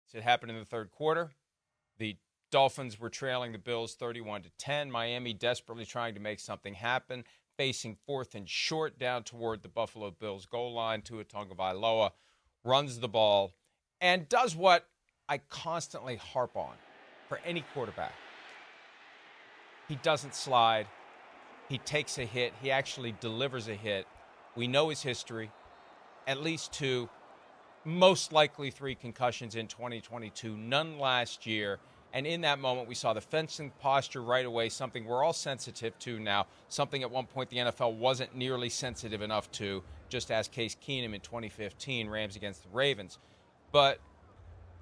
So it happened in the third quarter. The Dolphins were trailing the Bills 31-10. Miami desperately trying to make something happen, facing 4th and short down toward the Buffalo Bills goal line. Tua Tagovailoa runs the ball and does what I constantly harp on for any quarterback. He doesn't slide. He takes a hit. He actually delivers a hit. We know his history. At least 2, most likely 3 concussions in 2022, none last year. And in that moment, we saw the fencing posture right away, something we're all sensitive to now, something at one point the NFL wasn't nearly sensitive enough to, just ask Case Keenum in 2015, Rams against the Ravens. But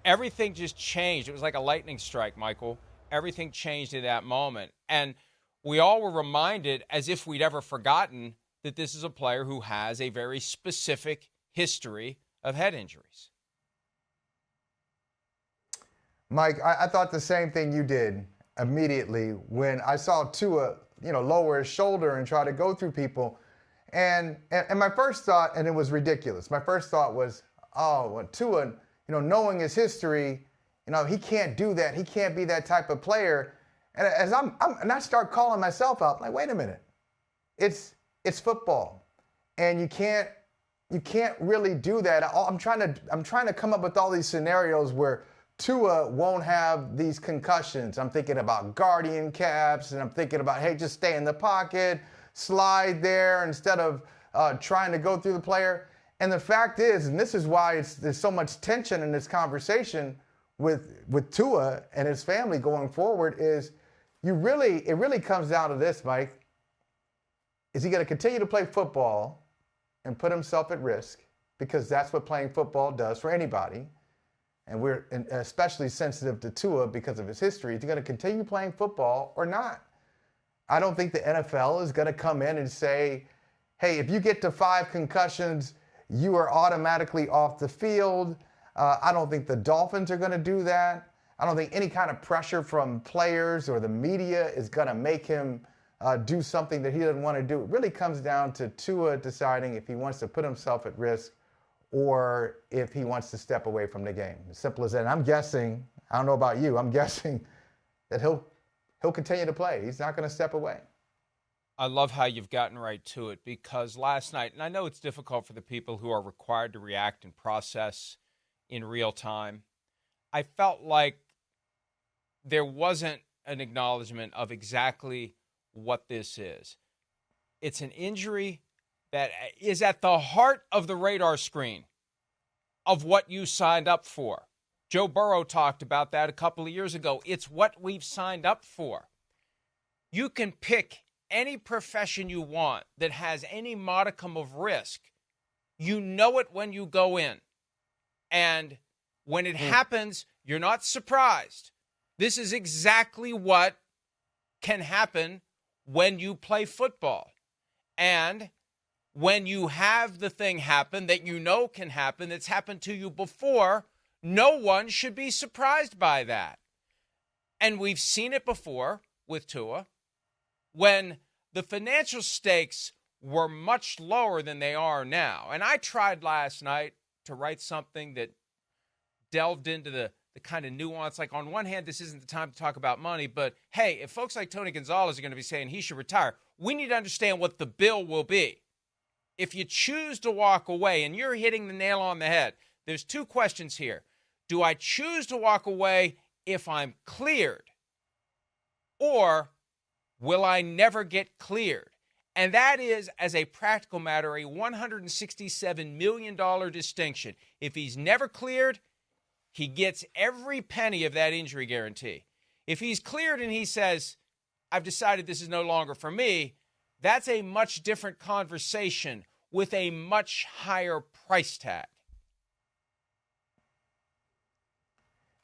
everything just changed. It was like a lightning strike, Michael. Everything changed in that moment. And we all were reminded, as if we'd ever forgotten, that this is a player who has a very specific history of head injuries. Mike, I thought the same thing you did immediately when I saw Tua, lower his shoulder and try to go through people. And my first thought, and it was ridiculous, my first thought was, Tua, knowing his history, he can't do that. He can't be that type of player. And as and I start calling myself out, like, wait a minute, it's football, and you can't really do that. I'm trying to come up with all these scenarios where Tua won't have these concussions. I'm thinking about guardian caps, and I'm thinking about, hey, just stay in the pocket, slide there instead of trying to go through the player. And the fact is, and this is why there's so much tension in this conversation with Tua and his family going forward, is it really comes down to this, Mike. Is he going to continue to play football and put himself at risk? Because that's what playing football does for anybody. And we're especially sensitive to Tua because of his history. Is he going to continue playing football or not? I don't think the NFL is going to come in and say, hey, if you get to 5 concussions, you are automatically off the field. I don't think the Dolphins are going to do that. I don't think any kind of pressure from players or the media is going to make him do something that he doesn't want to do. It really comes down to Tua deciding if he wants to put himself at risk or if he wants to step away from the game. As simple as that. And I'm guessing, I don't know about you, I'm guessing that he'll continue to play. He's not going to step away. I love how you've gotten right to it, because last night, and I know it's difficult for the people who are required to react and process in real time, I felt like there wasn't an acknowledgement of exactly what this is. It's an injury that is at the heart of the radar screen of what you signed up for. Joe Burrow talked about that a couple of years ago. It's what we've signed up for. You can pick any profession you want that has any modicum of risk. You know it when you go in. And when it happens, you're not surprised. This is exactly what can happen when you play football. And when you have the thing happen that you know can happen, that's happened to you before, no one should be surprised by that. And we've seen it before with Tua, when the financial stakes were much lower than they are now. And I tried last night to write something that delved into the kind of nuance. Like, on one hand, this isn't the time to talk about money, but hey, if folks like Tony Gonzalez are going to be saying he should retire, we need to understand what the bill will be. If you choose to walk away, and you're hitting the nail on the head, there's 2 questions here. Do I choose to walk away if I'm cleared? Or will I never get cleared? And that is, as a practical matter, a $167 million distinction. If he's never cleared, he gets every penny of that injury guarantee. If he's cleared and he says, I've decided this is no longer for me, that's a much different conversation with a much higher price tag.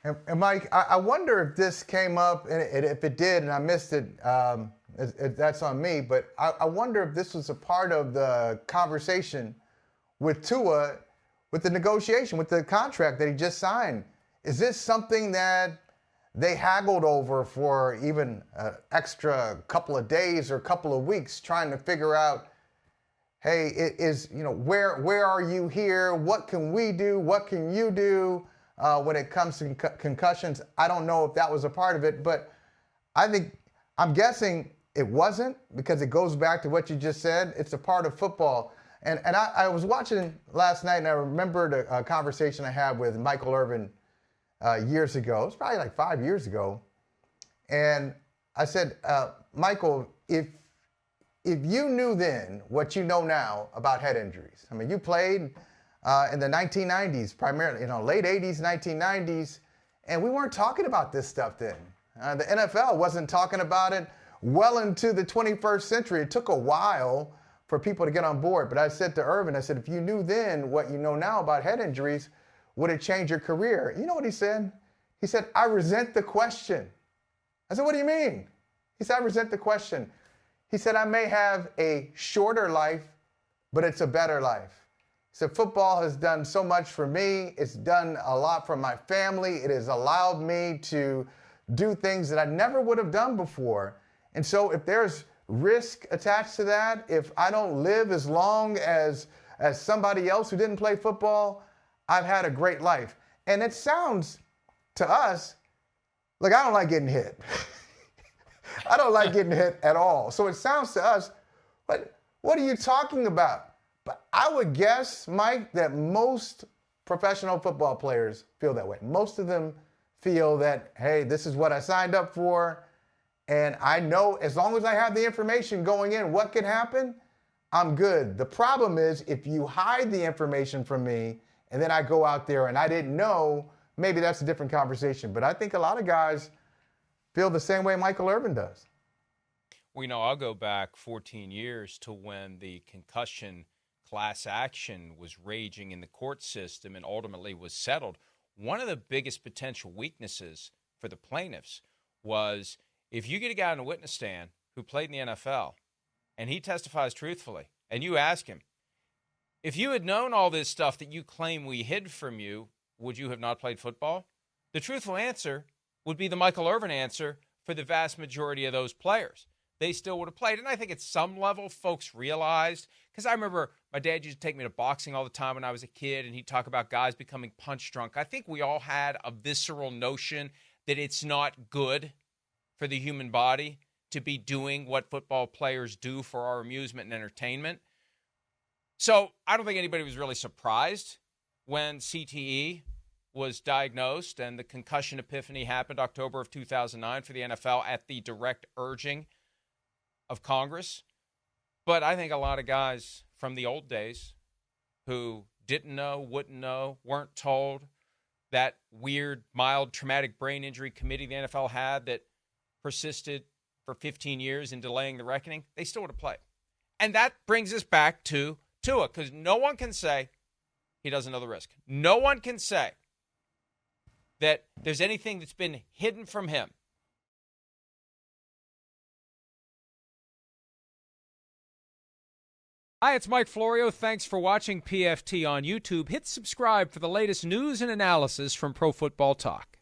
And Mike, I wonder if this came up, and if it did and I missed it, that's on me, but I wonder if this was a part of the conversation with Tua, with the negotiation, with the contract that he just signed. Is this something that they haggled over for even an extra couple of days or a couple of weeks, trying to figure out, hey, where are you here? What can we do? What can you do? when it comes to concussions. I don't know if that was a part of it, but I'm guessing it wasn't, because it goes back to what you just said. It's a part of football. And I was watching last night, and I remembered a conversation I had with Michael Irvin years ago. It was probably like 5 years ago. And I said, Michael, if you knew then what you know now about head injuries, I mean, you played in the 1990s, primarily, late 80s, 1990s, and we weren't talking about this stuff then. The NFL wasn't talking about it well into the 21st century. It took a while for people to get on board. But I said to Irvin, I said, if you knew then what you know now about head injuries, would it change your career? You know what he said? He said, I resent the question. I said, what do you mean? He said, I resent the question. He said, I may have a shorter life, but it's a better life. He said, football has done so much for me. It's done a lot for my family. It has allowed me to do things that I never would have done before. And so if there's risk attached to that, if I don't live as long as somebody else who didn't play football, I've had a great life. And it sounds to us like I don't like getting hit. I don't like getting hit at all. So it sounds to us, but what are you talking about? But I would guess, Mike, that most professional football players feel that way. Most of them feel that, hey, this is what I signed up for. And I know as long as I have the information going in, what can happen, I'm good. The problem is if you hide the information from me and then I go out there and I didn't know, maybe that's a different conversation. But I think a lot of guys feel the same way Michael Irvin does. Well, I'll go back 14 years to when the concussion class action was raging in the court system and ultimately was settled. One of the biggest potential weaknesses for the plaintiffs was if you get a guy on a witness stand who played in the NFL and he testifies truthfully and you ask him, if you had known all this stuff that you claim we hid from you, would you have not played football? The truthful answer would be the Michael Irvin answer for the vast majority of those players. They still would have played. And I think at some level folks realized, because I remember my dad used to take me to boxing all the time when I was a kid, and he'd talk about guys becoming punch drunk. I think we all had a visceral notion that it's not good for the human body to be doing what football players do for our amusement and entertainment. So I don't think anybody was really surprised when CTE was diagnosed and the concussion epiphany happened October of 2009 for the NFL at the direct urging of Congress. But I think a lot of guys from the old days who didn't know, wouldn't know, weren't told, that weird, mild, traumatic brain injury committee the NFL had that persisted for 15 years in delaying the reckoning, they still would have played. And that brings us back to Tua, because no one can say he doesn't know the risk. No one can say that there's anything that's been hidden from him. Hi, it's Mike Florio. Thanks for watching PFT on YouTube. Hit subscribe for the latest news and analysis from Pro Football Talk.